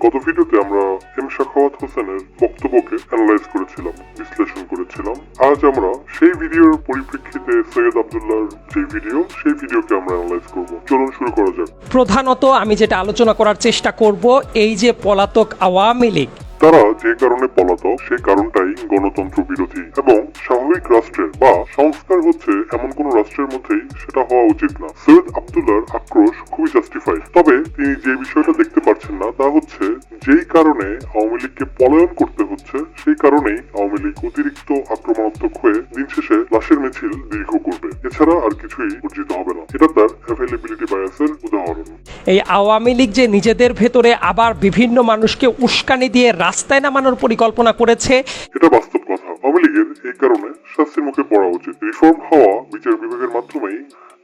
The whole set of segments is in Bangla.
গত ভিডিওতে আমরা এম সাখাওয়াত হোসেনের বক্তব্যকে অ্যানালাইজ করেছিলাম, বিশ্লেষণ করেছিলাম। আজ আমরা সেই ভিডিওর পরিপ্রেক্ষিতে সৈয়দ আব্দুল্লাহর যে ভিডিও, সেই ভিডিওকে আমরা অ্যানালাইজ করব। চলুন শুরু করা যাক। প্রধানত আমি যেটা আলোচনা করার চেষ্টা করব, এই যে পলাতক আওয়ামী লীগ, তারা যে কারণে পলাতক সেই কারণটাই গণতন্ত্র বিরোধী এবং স্বাভাবিক রাষ্ট্রের বা সংস্কার হচ্ছে এমন কোন রাষ্ট্রের মধ্যেই সেটা হওয়া উচিত না। সৈয়দ আব্দুল্লাহর আক্রোশ খুবই জাস্টিফাইড। তবে তিনি যে বিষয়টা দেখতে পারছেন না তা হচ্ছে যেই কারণে আওয়ামী লীগকে পলায়ন করতে হচ্ছে সেই কারণেই আওয়ামী লীগ অতিরিক্ত আক্রমণাত্মক হয়ে দিন শেষে লাশের মিছিল দীর্ঘ করবে, এছাড়া আর কিছুই অর্জিত হবে না। এটা তার অ্যাভেলেবিলিটি বায়াসের উদাহরণ। এই আওয়ামী লীগ যে নিজেদের ভেতরে আবার বিভিন্ন মানুষকে উস্কানি দিয়ে রাস্তায় নামানোর পরিকল্পনা করেছে, এটা বাস্তব কথা। আওয়ামী লীগের এই কারণে শাস্তির মুখে পড়া উচিত। রিফর্ম হওয়া বিচার বিভাগের মাধ্যমেই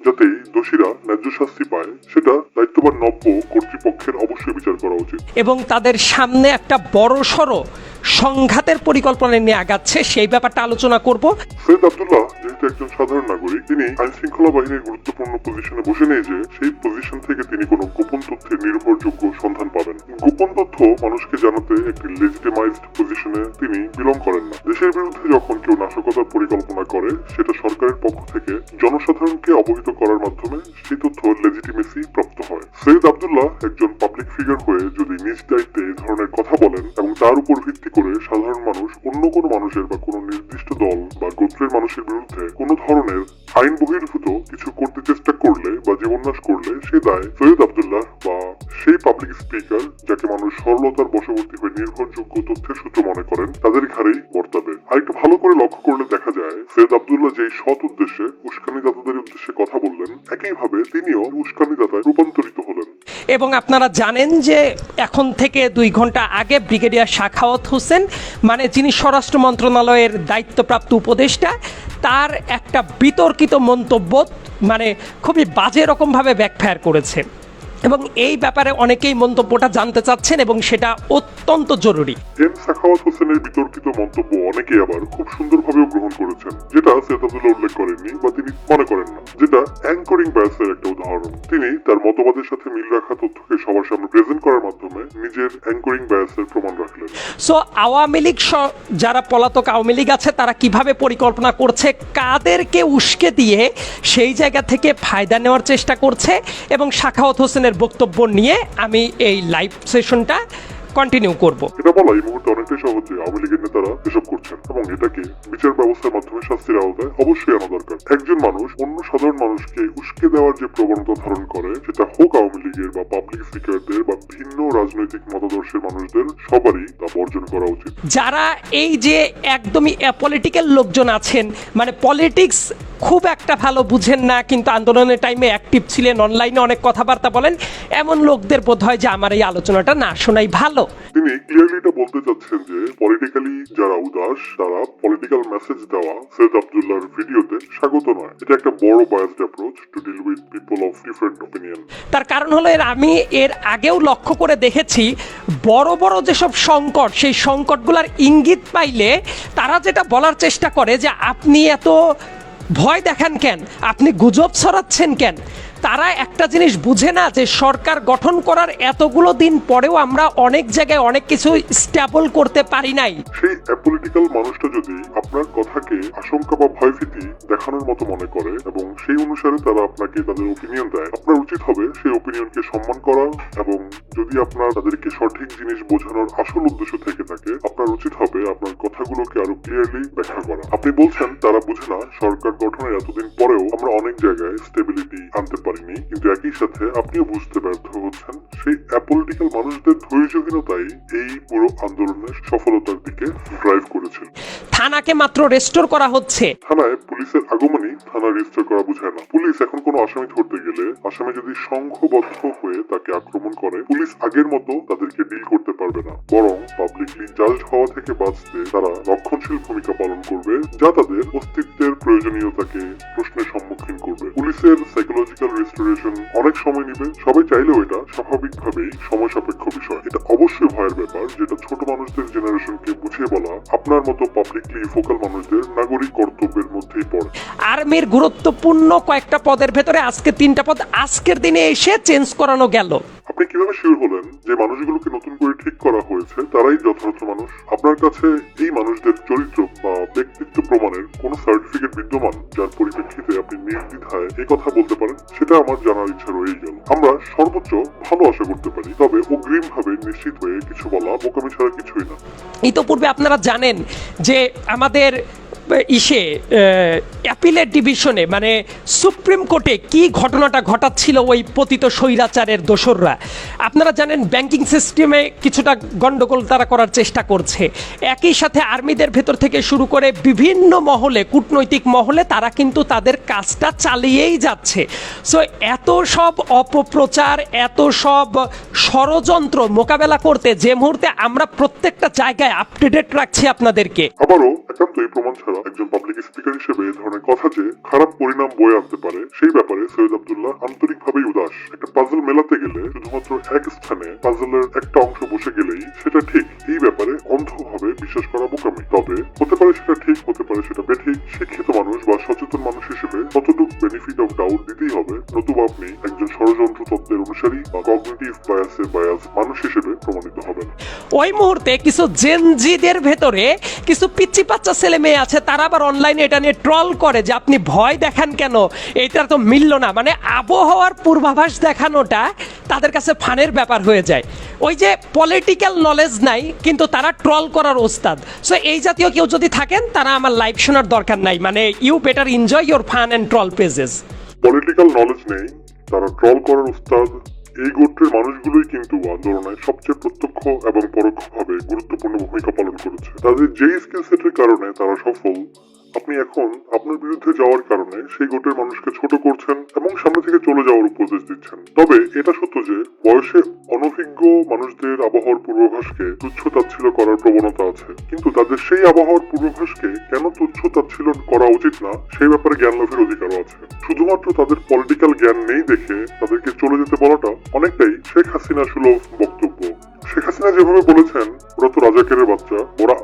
যাতে দোষীরা ন্যায্য শাস্তি পায়, সেটা দায়িত্ববান নব্য কর্তৃপক্ষের অবশ্যই বিচার করা উচিত। এবং তাদের সামনে একটা বড়সড় সংঘাতের পরিকল্পনা নিয়ে আগাচ্ছে, সেই ব্যাপারটা আলোচনা করব। সৈয়দ আব্দুল্লাহ যেহেতু একজন সাধারণ নাগরিক, তিনি আইন শৃঙ্খলা বাহিনীর গুরুত্বপূর্ণ পজিশনে বসে নেই যে সেই পজিশন থেকে তিনি কোনো গোপন তথ্যের নির্ভরযোগ্য সন্ধান পাবেন। গোপন তথ্য মানুষকে জানাতে একটি লেজিটিমাইজড পজিশনে তিনি বিলং করেন না। দেশের বিরুদ্ধে যখন কেউ নাশকতার পরিকল্পনা করে, সেটা সরকারের পক্ষ থেকে জনসাধারণকে অবহিত করার মাধ্যমে সেই তথ্য লেজিটিমেসি প্রাপ্ত হয়। সৈয়দ আব্দুল্লাহ একজন পাবলিক ফিগার হয়ে যদি নিজ দায়িত্বে এই ধরনের কথা বলেন এবং তার উপর ভিত্তি করে সাধারণ মানুষ অন্য কোনো মানুষের বা কোনো নির্দিষ্ট দল বা গোত্রের মানুষের বিরুদ্ধে কোনো ধরনের আইন বহির্ভূত কিছু করতে চেষ্টা করলে বা জীবননাশ করলে, সে দায় সৈয়দ আব্দুল্লাহ বা সেই পাবলিক স্পিকার যাকে মানুষ সরলতার বশবর্তী হয়ে নির্ভরযোগ্য তথ্যের সূত্র মনে করেন, তাদের ঘাড়েই বর্তাবে। আরেকটু ভালো করে লক্ষ্য করলে দেখা যায় সৈয়দ আব্দুল্লাহ যেই সৎ উদ্দেশ্যে উস্কানিদাতাদের উদ্দেশ্যে কথা বললেন, একইভাবে তিনিও উস্কানিদাতায় রূপান্তরিত হলেন। এবং আপনারা জানেন যে এখন থেকে 2 ঘন্টা আগে ব্রিগেডিয়ার সাখাওয়াত হোসেন, মানে যিনি স্বরাষ্ট্র মন্ত্রণালয়ের দায়িত্বপ্রাপ্ত উপদেষ্টা, তার একটা বিতর্কিত মন্তব্য মানে খুবই বাজে রকমভাবে ব্যাকফায়ার করেছে। এবং এই ব্যাপারে অনেকেই মন্তব্যটা জানতে চাচ্ছেন এবং সেটা অত্যন্ত জরুরি। এম সাখাওয়াত হোসেনের বিতর্কিত মন্তব্য অনেকেই আবার খুব সুন্দরভাবেও গ্রহণ করেছেন, যেটা সৈয়দ আব্দুল্লাহ উল্লেখ করেননি বা তিনি মনে করেন না, যেটা অ্যাঙ্করিং বায়াসের একটা উদাহরণ। তিনি তার মতবাদের সাথে মিল রাখা তথ্যকে সবার সামনে প্রেজেন্ট করার মাধ্যমে নিজের অ্যাঙ্করিং বায়াসের প্রমাণ রাখলেন। সো আওয়ামী লীগ, যারা পলাতক আওয়ামী লীগ আছে, তারা কিভাবে পরিকল্পনা করছে, কাদেরকে উস্কে দিয়ে সেই জায়গা থেকে ফায়দা নেওয়ার চেষ্টা করছে, এবং সাখাওয়াত হোসেনের বক্তব্য নিয়ে আমি এই লাইভ সেশনটা কন্টিনিউ করব। এটা বলা এই মুহূর্তে অনেকটাই সহজ যে আওয়ামী লীগের নেতারা এসব করছেন এবং এটাকে বিচার ব্যবস্থার মাধ্যমে শাস্তির আওতায় অবশ্যই আনা দরকার। একজন মানুষ অন্য সাধারণ মানুষকে উস্কে দেওয়ার যে প্রবণতা ধারণ করে, সেটা হোক আওয়ামী লীগের বা পাবলিক স্পিকারদের বা ভিন্ন রাজনৈতিক মতাদর্শের মানুষদের, সবারই তা বর্জন করা উচিত। যারা এই যে একদমই পলিটিক্যাল লোকজন আছেন, মানে পলিটিক্স খুব একটা ভালো বুঝেন না কিন্তু আন্দোলনের টাইমে অ্যাক্টিভ ছিলেন, অনলাইনে অনেক কথাবার্তা বলেন, এমন লোকদের বোধ হয় যে আমার এই আলোচনাটা না শোনাই ভালো। তিনি ক্লিয়ারলি এটা বলতে চাচ্ছেন যে পলিটিক্যালি যারা উদাস, তারা পলিটিক্যাল মেসেজ দেওয়া সৈয়দ আব্দুল্লাহর ভিডিওতে স্বাগত নয়। এটা একটা বড় biased approach to deal with people of different opinion. তার কারণ হলো আমি এর আগেও লক্ষ্য করে দেখেছি, বড় বড় যেসব সংকট, সেই সংকটগুলোর ইঙ্গিত পাইলে তারা যেটা বলার চেষ্টা করে যে আপনি এত ভয় দেখান কেন, আপনি গুজব ছড়াচ্ছেন কেন। তারা একটা জিনিস বুঝে না যে সরকার গঠন করার এতগুলো দিন পরেও আমরা অনেক জায়গায় অনেক কিছু স্ট্যাবল করতে পারি নাই। সেই অ্যাপলিটিক্যাল মানুষটা যদি আপনার কথাকে আশঙ্কা বা ভয়ভীতি দেখানোর মতো মনে করে এবং সেই অনুসারে তারা আপনাকে তাদের ওপিনিয়ন দেয়, আপনার উচিত হবে সেই ওপিনিয়নকে সম্মান করা, এবং যদি আপনার তাদেরকে সঠিক জিনিস বোঝানোর আসল উদ্দেশ্য থেকে থাকে, আপনার উচিত হবে আপনার কথাগুলোকে আরো ক্লিয়ারলি ব্যাখ্যা করা। আপনি বলছেন তারা বুঝে না সরকার গঠনের এতদিন পরেও আমরা অনেক জায়গায় স্টেবিলিটি আনতে পারিনি, কিন্তু একই সাথে আপনিও বুঝতে ব্যর্থ হচ্ছেন। সেই অ্যাপলিটিক্যাল মানুষদের ধৈর্যহীনতাই এই পুরো আন্দোলনের সফলতার দিকে ড্রাইভ করেছিল। থানাকে মাত্র রেস্টোর করা হচ্ছে। থানায় পুলিশের আগমনই থানা রেজিস্টার করা বোঝায় না। পুলিশ এখন কোনো আসামি ধরতে গেলে আসামি যদি সংঘবদ্ধ হয়ে তাকে আক্রমণ করে, পুলিশ আগের মতো তাদেরকে ডিল করতে পারবে না, বরং পাবলিকলি জাজড হওয়া থেকে বাঁচতে তারা রক্ষণশীল ভূমিকা পালন করবে, যা তাদের অস্তিত্বের প্রয়োজনীয়তাকে প্রশ্নের সম্মুখীন করবে। পুলিশের সাইকোলজিক্যাল রেস্টোরেশন অনেক সময় নেবে। সবাই চাইলেও এটা স্বাভাবিকভাবেই সময় সাপেক্ষ বিষয়। এটা অবশ্যই ভয়ের ব্যাপার, যেটা ছোট মানুষদের জেনারেশনকে বুঝিয়ে বলা আপনার মতো পাবলিকলি ফোকাল মানুষদের নাগরিক কর্তব্যের মধ্যেই পড়ে। আর্মির গুরুত্বপূর্ণ কয়েকটা পদের ভেতরে আজকে 3টা পদ আজকের দিনে এসে চেঞ্জ করানো গেল। আপনি কিভাবে শিওর হলেন যে মানুষগুলোকে নতুন করে ঠিক করা হয়েছে তারাই যথার্থ মানুষ। আপনার কাছে এই মানুষদের চরিত্র বা ব্যক্তিত্ব প্রমাণের কোন সার্টিফিকেট বিদ্যমান যার পরিপ্রেক্ষিতে আপনি নির্দ্বিধায় এই কথা বলতে পারেন, সেটা আমার জানার ইচ্ছা রয়েই গেল। আমরা সর্বোচ্চ ভালো আশা করতে পারি, তবে অগ্রিম ভাবে নিশ্চিত হয়ে কিছু বলা বোকামি ছাড়া কিছুই না। ইতোপূর্বে আপনারা জানেন যে আমাদের অ্যাপিলেট ডিভিশনে মানে সুপ্রিম কোর্টে কি ঘটনাটা ঘটাচ্ছিল ওই পতিত স্বৈরাচারের দোসররা। আপনারা জানেন ব্যাংকিং সিস্টেমে কিছুটা গন্ডগোল তারা করার চেষ্টা করছে। একই সাথে আর্মিদের ভেতর থেকে শুরু করে বিভিন্ন মহলে, কূটনৈতিক মহলে তারা কিন্তু তাদের কাজটা চালিয়েই যাচ্ছে। সো এত সব অপপ্রচার, এত সব ষড়যন্ত্র মোকাবেলা করতে যে মুহূর্তে আমরা প্রত্যেকটা জায়গায় আপডেটেড রাখছি আপনাদেরকে, আবারও একান্তই প্রমাণ ছাড়া একজন পাবলিক স্পিকার হিসেবে এই ধরনের কথা যে খারাপ পরিণাম বয়ে আনতে পারে সেই ব্যাপারে সৈয়দ আব্দুল্লাহ আন্তরিকভাবেই উদাস। একটা পাজল মেলাতে গেলে শুধুমাত্র এক স্থানে পাজলের একটা অংশ বসে গেলেই সেটা ঠিক, এই ব্যাপারে অন্ধভাবে বিশ্বাস করা বোকামি। তবে হতে পারে সেটা ঠিক, হতে পারে সেটা বেঠিক। শিক্ষিত মানুষ বা সচেতন মানুষ হিসেবে ততটুকু বেনিফিট অফ ডাউট দিতেই হবে, নতুবা আপনি একজন ষড়যন্ত্র তত্ত্বের অনুসারী বা কগনিটিভ বায়াসের বায়াস মানুষ হিসেবে প্রমাণিত হবেন। ওই মুহূর্তে কিছু জেনজিদের ভেতরে কিছু পিচ্চি বাচ্চা ছেলে মেয়ে আছে, তারা আবার অনলাইনে এটা নিয়ে ট্রল করে যে আপনি ভয় দেখান কেন, এটা তো মিলল না। মানে আবহাওয়ার পূর্বাভাস দেখানোটা তাদের কাছে ফানের ব্যাপার হয়ে যায়। ওই যে পলিটিক্যাল নলেজ নাই কিন্তু তারা ট্রল করার ওস্তাদ। সো এই জাতীয় কেউ যদি থাকেন তারা আমার লাইভ শোনার দরকার নাই। মানে you better enjoy your fun and troll pages. Political knowledge নেই, তারা ট্রল করার উস্তাদ। এই গোত্রের মানুষগুলোই কিন্তু আন্দোলনে সবচেয়ে প্রত্যক্ষ এবং পরোক্ষভাবে গুরুত্বপূর্ণ ভূমিকা পালন করেছে। তাদের যেই স্কিল সেটের কারণে তারা সফল, আপনি এখন আপনার বিরুদ্ধে যাওয়ার কারণে সেই গোটের মানুষকে ছোট করছেন এবং সামনে থেকে চলে যাওয়ার উপদেশ দিচ্ছেন। তবে এটা সত্য যে বয়সে অনভিজ্ঞ মানুষদের আবহাওয়ার পূর্বাভাসকে তুচ্ছ তাচ্ছিল্য করার প্রবণতা আছে, কিন্তু তাদের সেই আবহাওয়ার পূর্বাভাসকে কেন তুচ্ছ তাচ্ছিল্য করা উচিত না সেই ব্যাপারে জ্ঞান লাভের অধিকারও আছে। শুধুমাত্র তাদের পলিটিক্যাল জ্ঞান নেই দেখে তাদেরকে চলে যেতে বলাটা অনেকটাই শেখ হাসিনা সুলভ বক্তব্য। শেখ হাসিনা যেভাবে বলেছেন ওরা তো রাজাকারের বাচ্চা,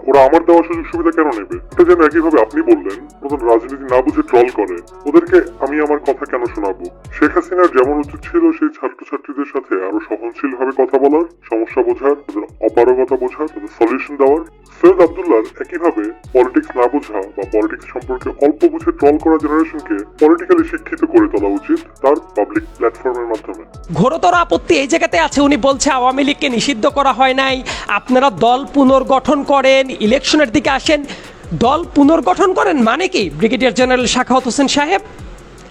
ওরা আমার দেওয়া সুযোগ সুবিধা কেন নেবে, এটা যেন একইভাবে আপনি বললেন ওদের রাজনীতি না বুঝে ট্রল করে, ওদেরকে আমি আমার কথা কেন শোনাবো। শেখ হাসিনার যেমন উচিত ছিল সেই ছাত্রছাত্রীদের সাথে আরো সহনশীল ভাবে কথা বলার, সমস্যা বোঝার, তাদের অপারগতা বোঝার, তাদের সলিউশন দেওয়ার। সৈয়দ আব্দুল্লাহর একইভাবে পলিটিক্স না বোঝা বা পলিটিক্স সম্পর্কে অল্প বুঝে ট্রল করা জেনারেশনকে পলিটিক্যালি শিক্ষিত করে তোলা উচিত তার পাবলিক প্ল্যাটফর্মের মাধ্যমে। ঘোরতর আপত্তি এই জায়গাতে আছে। উনি বলছে আওয়ামী লীগকে নিষিদ্ধ করা হয় নাই, আপনারা দল পুনর্গঠন করেন, ইলেকশনের দিকে আসেন। দল পুনর্গঠন করেন মানে কি ব্রিগেডিয়ার জেনারেল সাখাওয়াত হোসেন সাহেব?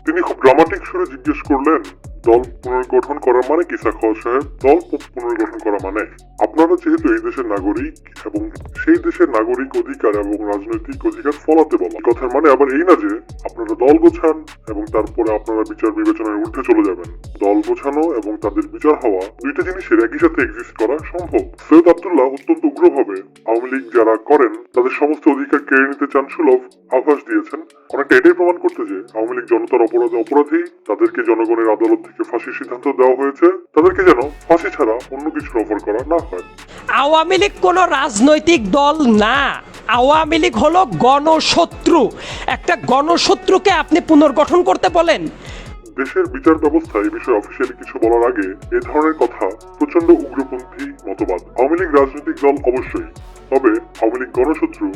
তিনি খুব ড্রামাটিক সুরে জিজ্ঞেস করলেন দল পুনর্গঠন করা মানে কি সাখাওয়াত সাহেব? দল পুনর্গঠন করা মানে আপনারা যেহেতু এই দেশের নাগরিক এবং সেই দেশের নাগরিক অধিকার এবং রাজনৈতিক অধিকার ফলাতে বলা, কথার মানে আবার এই না যে আপনারা দল গোছান এবং তারপরে আপনারা বিচার বিবেচনার ঊর্ধ্বে চলে যাবেন। দল গোছানো এবং তাদের বিচার হওয়া দুইটা জিনিসের একই সাথে এক্সিস্ট করা সম্ভব। সৈয়দ আব্দুল্লাহ অত্যন্ত উগ্রভাবে আওয়ামী লীগ যারা করেন তাদের সমস্ত অধিকার কেড়ে নিতে চান সুলভ আভাস দিয়েছেন। অনেকটা এটাই প্রমাণ করতে যে আওয়ামী লীগ জনতার অপরাধে অপরাধী, তাদেরকে জনগণের আদালত থেকে ফাঁসির সিদ্ধান্ত দেওয়া হয়েছে, তাদেরকে যেন ফাঁসি ছাড়া অন্য কিছুর অফার করা না হয়। আওয়ামী লীগ কোনো রাজনৈতিক দল না, আওয়ামী লীগ হলো গণশত্রু। একটা গণশত্রুকে আপনি পুনর্গঠন করতে বলেন? দেশের বিচার ব্যবস্থা এই বিষয়ে অফিসিয়ালি কিছু বলার আগে এ ধরনের কথা প্রচন্ড উগ্রপন্থী মতবাদ। আওয়ামী লীগ রাজনৈতিক দল অবশ্যই, তবে আওয়ামী লীগ গণশত্রু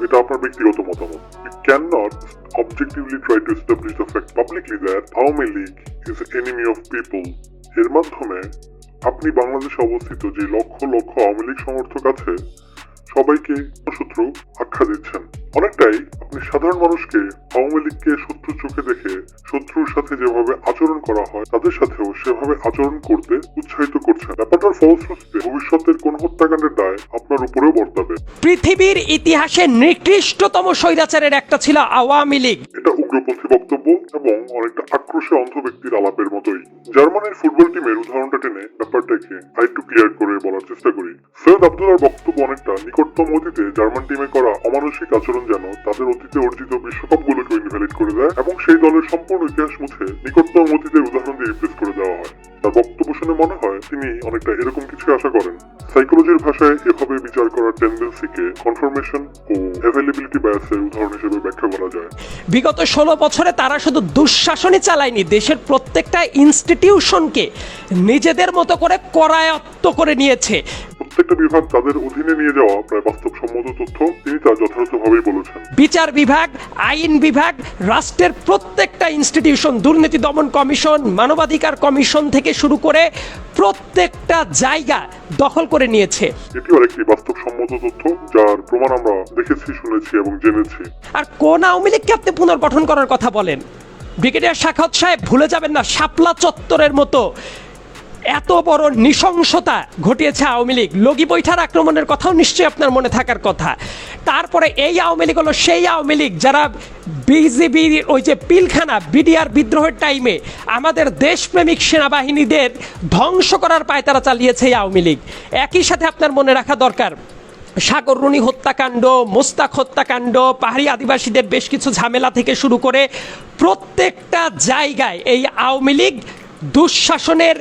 এটা আপনার ব্যক্তিগত মতামত। You cannot objectively try to establish the fact publicly that Awami League is the enemy of people। এর মাধ্যমে আপনি বাংলাদেশে অবস্থিত যে লক্ষ লক্ষ আওয়ামী লীগ সমর্থক আছে সবাইকে শত্রু আখ্যা দিচ্ছেন। অনেকটাই আপনি সাধারণ মানুষকে আওয়ামী লীগকে শত্রু চোখে দেখে শত্রুর সাথে যেভাবে আচরণ করা হয় তাদের সাথেও সেভাবে আচরণ করতে উৎসাহিত করছেন। ব্যাপারটার ফলশ্রুতিতে ভবিষ্যতের কোন হত্যাকাণ্ডের দায় আপনার উপরেও বর্তাবে। পৃথিবীর ইতিহাসে নিকৃষ্টতম স্বৈরাচারের একটা ছিল আওয়ামী লীগ। এটা উগ্রপন্থী বক্তব্য এবং অনেকটা আক্রোশে অন্ধ ব্যক্তির আলাপের মতোই। জার্মানির ফুটবল টিমের উদাহরণটা টেনে ব্যাপারটাকে আরেকটু ক্লিয়ার করে বলার চেষ্টা করি। সৈয়দ আব্দুল্লাহর বক্তব্য অনেকটা নিকটতম অতীতে জার্মান টিমে করা অমানসিক আচরণ যেন তাদের অতীতে অর্জিত বিশ্বকাপগুলোকে ইনভ্যালিড করে দেয় এবং সেই দলের সম্পূর্ণ ইতিহাস মুছে নিকটতম অতীতের উদাহরণ দিয়ে রিপ্লেস করে দেওয়া হয়। তার বক্তব্য শুনে মনে হয় তিনি অনেকটা এরকম কিছু আশা করেন। সাইকোলজির ভাষায় এভাবে বিচার করার টেন্ডেন্সিকে কনফার্মেশন ও অ্যাভেলেবিলিটি বায়াসের উদাহরণ হিসেবে ব্যাখ্যা করা যায়। বিগত 16 বছরে তারা শুধু দুঃশাসনই চালায়নি, দেশের প্রত্যেকটা ইনস্টিটিউশনকে নিজেদের মতো করে করায়ত্ত করে নিয়েছে। প্রত্যেকটা বিভাগ তাদের অধীনে নিয়ে যাওয়া প্রায় বাস্তবসম্মত তথ্য, তিনি তা যথাযথভাবেই বলেছেন। বিচার বিভাগ, আইন বিভাগ, রাষ্ট্রের প্রত্যেকটা ইনস্টিটিউশন, দুর্নীতি দমন কমিশন, মানবাধিকার কমিশন থেকে শুরু করে প্রত্যেকটা জায়গা দখল করে নিয়েছে। এটিও আরেকটি বাস্তবসম্মত তথ্য, যার প্রমাণ আমরা দেখেছি, শুনেছি এবং জেনেছি। আর কোন আওয়ামী লীগকে আপনি পুনর্গঠন করার কথা বলেন? ব্রিগেডিয়ার সাখাওয়াত সাহেব ভুলে যাবেন না, শাপলা চত্বরের মতো এত বড় নৃশংসতা ঘটিয়েছে আওয়ামী লীগ। লগি বৈঠার আক্রমণের কথাও নিশ্চয়ই আপনার মনে থাকার কথা। তারপরে এই আওয়ামী লীগ হলো সেই আওয়ামী লীগ যারা বিজিবির ওই যে পিলখানা বিডিআর বিদ্রোহের টাইমে আমাদের দেশপ্রেমিক সেনাবাহিনীদের ধ্বংস করার পায়তারা চালিয়েছে এই আওয়ামী লীগ। একই সাথে আপনার মনে রাখা দরকার, সাগর রুনি হত্যাকাণ্ড, মোস্তাক হত্যাকাণ্ড, পাহাড়ি আদিবাসীদের বেশ কিছু ঝামেলা থেকে শুরু করে প্রত্যেকটা জায়গায় এই আওয়ামী লীগ দুঃশাসনের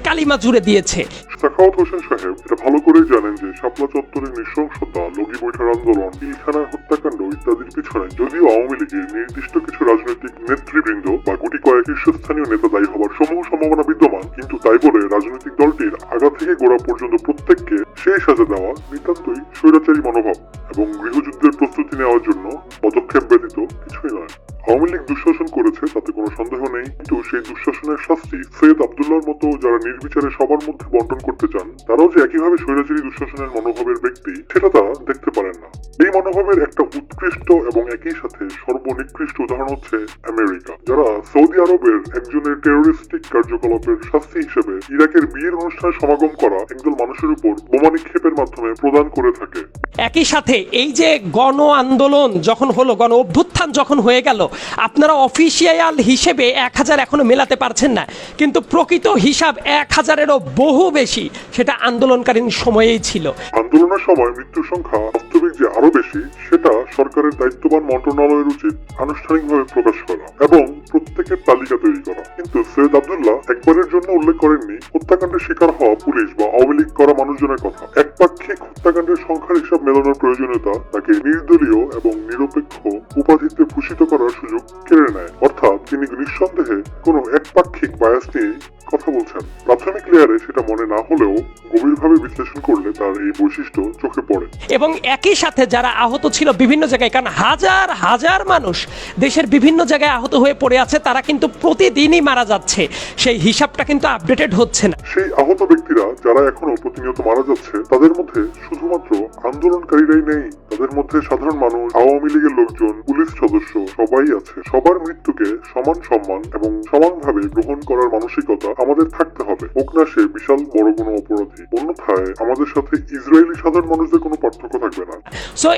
কালিমা জুড়ে দিয়েছে। সাখাওয়াত হোসেন সাহেব এটা ভালো করেই জানেন যে শাপলা চত্বরের নৃশংসতা, লগি বৈঠার আন্দোলন, পিলখানার হত্যাকাণ্ড ইত্যাদির পিছনে যদিও আওয়ামী লীগের নির্দিষ্ট কিছু রাজনৈতিক নেতৃবৃন্দ বা গুটি কয়েক শীর্ষস্থানীয় নেতা দায়ী হবার সমূহ সম্ভাবনা বিদ্যমান, কিন্তু তাই বলে রাজনৈতিক দলটির আগা থেকে গোড়া পর্যন্ত প্রত্যেককে সেই সাজা দেওয়া নিতান্তই স্বৈরাচারী মনোভাব এবং গৃহযুদ্ধের প্রস্তুতি নেওয়ার জন্য পদক্ষেপ ব্যতীত কিছুই নয়। আওয়ামী লীগ দুঃশাসন করেছে তাতে কোনো সন্দেহ নেই, কিন্তু সেই দুঃশাসনের শাস্তি সৈয়দ আব্দুল্লাহর মতো যারা নির্বিচারে সবার মধ্যে বন্টন করতে চান, তারাও যে একইভাবে স্বৈরাচারী দুঃশাসনের মনোভাবের ব্যক্তি সেটা তারা দেখতে পারেন না। এই মনোভাবের একটা উৎকৃষ্ট এবং একই সাথে সর্বনিকৃষ্ট উদাহরণ হচ্ছে আমেরিকা, যারা সৌদি আরবের একজনের টেরোরিস্টিক কার্যকলাপের শাস্তি হিসেবে ইরাকের বিয়ের অনুষ্ঠানে সমাগম করা একদল মানুষের উপর বোমা নিক্ষেপের মাধ্যমে প্রদান করে থাকে। একই সাথে এই যে গণ আন্দোলন যখন হলো, গণ অভ্যুত্থান যখন হয়ে গেল, আপনারা অফিসিয়াল হিসেবে 1000 এখনো মেলাতে পারছেন না, কিন্তু প্রকৃত হিসাব 1000-এরও বহু বেশি সেটা আন্দোলনকালীন সময়েই ছিল। আন্দোলনের সময় মৃত্যুর সংখ্যা বাস্তবিক যে আরো বেশি, সেটা সরকারের দায়িত্ববান মন্ত্রণালয়ের উচিত আনুষ্ঠানিকভাবে প্রকাশ করা এবং প্রত্যেকের তালিকা তৈরি করা। কিন্তু সৈয়দ আব্দুল্লাহ একবারের জন্য উল্লেখ করেননি হত্যাকাণ্ডের শিকার হওয়া পুলিশ বা আওয়ামী লীগ করা মানুষজনের কথা। একপাক্ষিক হত্যাকাণ্ডের সংখ্যার হিসাব মেলানোর প্রয়োজনীয়তা তাকে নির্দলীয় এবং নিরপেক্ষ উপাধিতে ভূষিত করার সুযোগ কেড়ে নেয়। অর্থাৎ তিনি নিঃসন্দেহে কোনো একপাক্ষিক বায়াস নিয়ে কথা বলছেন। প্রাথমিক লেয়ারে সেটা মনে না হলেও গভীরভাবে বিশ্লেষণ করলে তার এই বৈশিষ্ট্য চোখে পড়ে। এবং একই সাথে যারা আহত ছিল বিভিন্ন জায়গায়, কারণ হাজার হাজার মানুষ দেশের বিভিন্ন জায়গায় আহত হয়ে পড়ে আছে, তারা কিন্তু প্রতিদিনই মারা যাচ্ছে, সেই হিসাবটা কিন্তু আপডেটেড হচ্ছে না। সেই আহত ব্যক্তিরা যারা এখনো প্রতিনিয়ত মারা যাচ্ছে, তাদের মধ্যে শুধুমাত্র আন্দোলনকারীরাই নেই, তাদের মধ্যে সাধারণ মানুষ, আওয়ামী লীগের লোকজন, পুলিশ সদস্য সবাই আছে। সবার মৃত্যুকে সমান সম্মান এবং সমানভাবে গ্রহণ করার মানসিকতা আমাদের থাকতে হবে, হোক না সে বিশাল বড় কোনো অপরাধী। অন্যথায় আমাদের সাথে ইসরায়েলি সাধারণ মানুষদের কোনো পার্থক্য থাকবে না। সো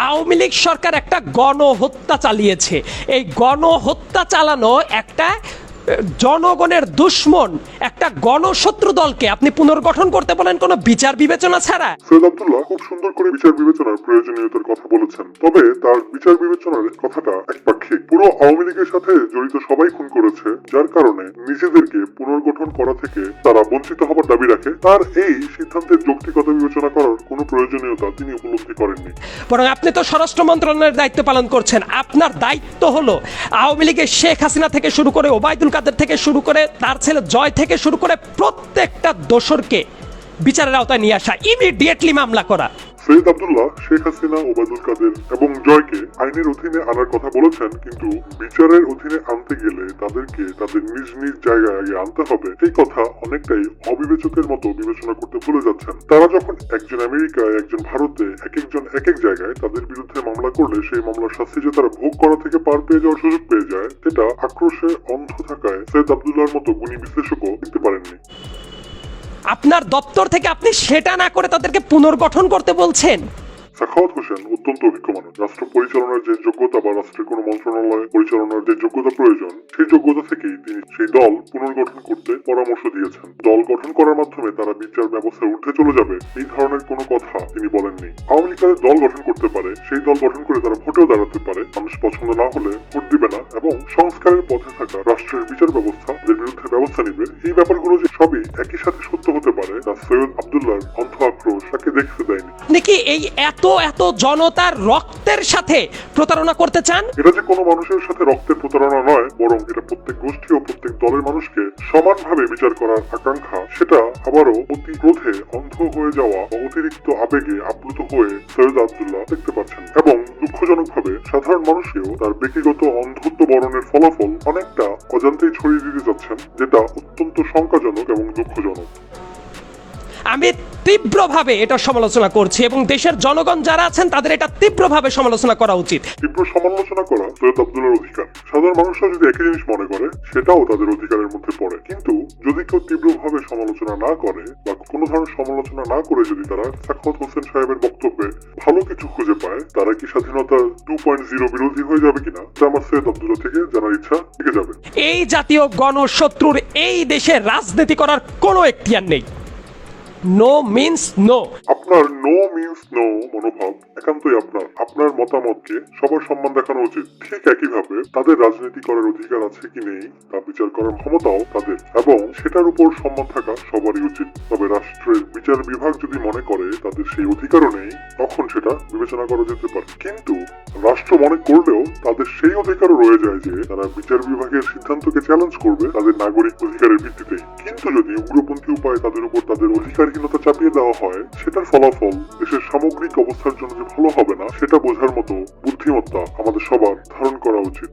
আওয়ামী লীগ সরকার একটা গণহত্যা চালিয়েছে। এই গণহত্যা চালানো একটা জনগণের দুশ্মন, একটা গণশত্রু দলকে আপনি পুনর্গঠন করতে বলেন কোনো বিচার বিবেচনা ছাড়া। সৈয়দ আব্দুল্লাহ খুব সুন্দর করে বিচার বিবেচনার প্রয়োজনীয়তার কথা বলেছেন, তবে তার বিচার বিবেচনার কথাটা একপাক্ষিক। পুরো আওয়ামী লীগের সাথে জড়িত সবাই খুন করেছে, যার কারণে নিজেদেরকে পুনর্গঠন করা থেকে তারা বঞ্চিত হবার দাবি রাখে। তার এই সিদ্ধান্তের যৌক্তিকতা বিবেচনা করার কোনো প্রয়োজনীয়তা তিনি উপলব্ধি করেননি। বরং আপনি তো স্বরাষ্ট্র মন্ত্রণালয়ের দায়িত্ব পালন করছেন, আপনার দায়িত্ব হলো আওয়ামী লীগের শেখ হাসিনা থেকে শুরু করে ওবায়দুল কাদের থেকে শুরু করে তার ছেলে জয় থেকে শুরু করে প্রত্যেকটা দোষরকে বিচারের আওতায় নিয়ে আসা, ইমিডিয়েটলি মামলা করা। সৈয়দ আব্দুল্লাহ শেখ হাসিনা, ওবায়দুল কাদের এবং জয়কে আইনের অধীনে আনার কথা বলেছেন, কিন্তু বিচারের অধীনে আনতে গেলে তাদেরকে তাদের নিজ নিজ জায়গায় আগে আনতে হবে, এই কথা অনেকটাই অবিবেচকের মতো বিবেচনা করতে ভুলে যাচ্ছেন। তারা যখন একজন আমেরিকায়, একজন ভারতে, এক একজন এক এক জায়গায় তাদের বিরুদ্ধে মামলা করলে সেই মামলার শাস্তি যে তারা ভোগ করা থেকে পার পেয়ে যাওয়ার সুযোগ পেয়ে যায়, সেটা আক্রোশে অন্ধ থাকায় সৈয়দ আব্দুল্লাহর মতো গুণী বিশ্লেষকও দেখতে পারেননি। আপনার দপ্তর থেকে আপনি সেটা না করে তাদেরকে পুনর্গঠন করতে বলছেন। সাখাওয়াত হোসেন অত্যন্ত অভিজ্ঞ মানুষ। রাষ্ট্র পরিচালনার যে যোগ্যতা বা রাষ্ট্রের কোনো মন্ত্রণালয় পরিচালনার যে যোগ্যতা প্রয়োজন, সেই যোগ্যতা থেকেই তিনি সেই দল পুনর্গঠন করতে পরামর্শ দিয়েছেন। দল গঠন করার মাধ্যমে তারা বিচার ব্যবস্থার ঊর্ধ্বে চলে যাবে, এই ধরনের কোনো কথা তিনি বলেননি। আওয়ামী লীগ তাদের দল গঠন করতে পারে, সেই দল গঠন করে তারা ভোটেও দাঁড়াতে পারে, মানুষ পছন্দ না হলে ভোট দিবে না এবং সংস্কারের পথে থাকা রাষ্ট্রের বিচার ব্যবস্থা এর বিরুদ্ধে ব্যবস্থা নিবে। এই ব্যাপারগুলো যে সবই একই সাথে সত্য হতে পারে তা সৈয়দ আব্দুল্লাহর অন্ধ আক্রোশ তাকে দেখতে দেয়নি। নাকি এই এত এত জনতার রক্তের সাথে প্রতারণা করতে চান? এটা যে কোনো মানুষের সাথে রক্তের প্রতারণা নয়, বরং এটা প্রত্যেক গোষ্ঠী ও প্রত্যেক দলের মানুষকে সমানভাবে বিচার করার আকাঙ্ক্ষা। সেটা আবারও অতি ক্রোধে অন্ধ হয়ে যাওয়া বা অতিরিক্ত আবেগে আপ্লুত হয়ে সৈয়দ আব্দুল্লাহ দেখতে পাচ্ছেন এবং দুঃখজনকভাবে সাধারণ মানুষকেও তার ব্যক্তিগত অন্ধত্ব বরণের ফলাফল অনেকটা অজান্তেই ছড়িয়ে দিতে যাচ্ছেন, যেটা অত্যন্ত শঙ্কাজনক এবং দুঃখজনক। আমি তীব্রভাবে এটা সমালোচনা করছি এবং দেশের জনগণ যারা আছেন তাদের এটা তীব্রভাবে সমালোচনা করা উচিত। তীব্র সমালোচনা করা সৈয়দ আব্দুল্লাহর অধিকার। সাধারণ মানুষরা যদি একই জিনিস মনে করে সেটাও তাদের অধিকারের মধ্যে পড়ে, কিন্তু যদি কেউ তীব্রভাবে সমালোচনা না করে বা কোনো ধরনের সমালোচনা না করে যদি তারা সাখাওয়াত হোসেন সাহেবের বক্তব্যে ভালো কিছু খুঁজে পায়, তারা কি স্বাধীনতা 2.0 বিরোধী হয়ে যাবে কিনা তা আমার সৈয়দ আব্দুল্লাহ থেকে জানার ইচ্ছা থেকে যাবে। এই জাতীয় গণশত্রুর এই দেশে রাজনীতি করার কোনো এখতিয়ার নেই। No means no. আপনার নো মিন্স নো মনোভাব একান্তই আপনার মতামতকে সবার সম্মান দেখানো উচিত। ঠিক একইভাবে তাদের রাজনীতি করার অধিকার আছে কি নেই তা বিচার করার ক্ষমতাও তাদের, এবং সেটার উপর সম্মান থাকা সবারই উচিত। তবে রাষ্ট্রের বিচার বিভাগ যদি মনে করে তাদের সেই অধিকারও নেই, তখন সেটা বিবেচনা করা যেতে পারে। কিন্তু রাষ্ট্র মনে করলেও তাদের সেই অধিকারও রয়ে যায় যে তারা বিচার বিভাগের সিদ্ধান্তকে চ্যালেঞ্জ করবে তাদের নাগরিক অধিকারের ভিত্তিতে। কিন্তু যদি উগ্রপন্থী উপায়ে তাদের উপর তাদের অধিকারহীনতা চাপিয়ে দেওয়া হয়, সেটার ফলাফল দেশের সামগ্রিক অবস্থার জন্য যে ভালো হবে না, সেটা বোঝার মতো বুদ্ধিমত্তা আমাদের সবার ধারণ করা উচিত।